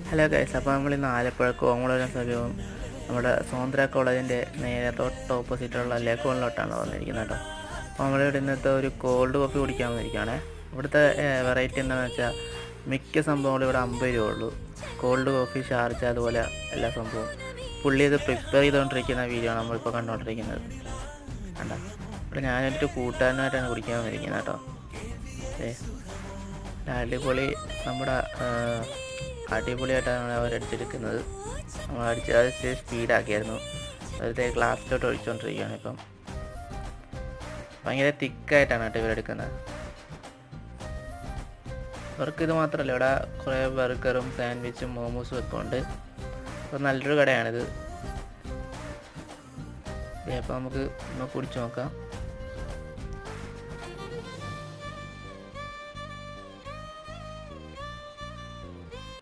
Hello guys, അപ്പോൾ നമ്മൾ ഇന്ന് ആലപ്പുഴ കോങ്ങോളം സമീപം നമ്മുടെ സ്വതന്ത്ര കോളേജിൻ്റെ നേരെ തൊട്ട് ഓപ്പോസിറ്റുള്ള ലേക്കോണിലോട്ടാണ് വന്നിരിക്കുന്നത് കേട്ടോ. അപ്പോൾ നമ്മളിവിടെ ഇന്നത്തെ ഒരു കോൾഡ് കോഫി കുടിക്കാൻ വന്നിരിക്കുകയാണേ. ഇവിടുത്തെ വെറൈറ്റി എന്താണെന്ന് വെച്ചാൽ മിക്ക സംഭവങ്ങളും ഇവിടെ 50 രൂപ ഉള്ളൂ. കോൾഡ് കോഫി, ഷാർജ, അതുപോലെ എല്ലാ സംഭവവും പുള്ളി ഇത് പ്രിപ്പയർ ചെയ്തുകൊണ്ടിരിക്കുന്ന വീഡിയോ ആണ് നമ്മളിപ്പോൾ കണ്ടുകൊണ്ടിരിക്കുന്നത്. കണ്ടോ, ഇവിടെ ഞാനൊരു കൂട്ടുകാരനായിട്ടാണ് കുടിക്കാൻ വന്നിരിക്കുന്നത് കേട്ടോ. അടിപൊളി, നമ്മുടെ അടിപൊളിയായിട്ടാണ് അവരടിച്ചെടുക്കുന്നത്. നമ്മൾ അത് സ്പീഡാക്കിയായിരുന്നു. വെറുതെ ഗ്ലാസ്സിലോട്ട് ഒഴിച്ചുകൊണ്ടിരിക്കുകയാണ്. ഇപ്പം ഭയങ്കര തിക്കായിട്ടാണ് കേട്ടോ ഇവരെടുക്കുന്നത്. ഇവർക്ക് ഇത് മാത്രമല്ല, ഇവിടെ കുറേ ബർഗറും സാൻഡ്വിച്ചും മോമോസും ഒക്കെ ഉണ്ട്. അപ്പോൾ നല്ലൊരു കടയാണിത്. അപ്പോൾ നമുക്ക് കുടിച്ച് നോക്കാം.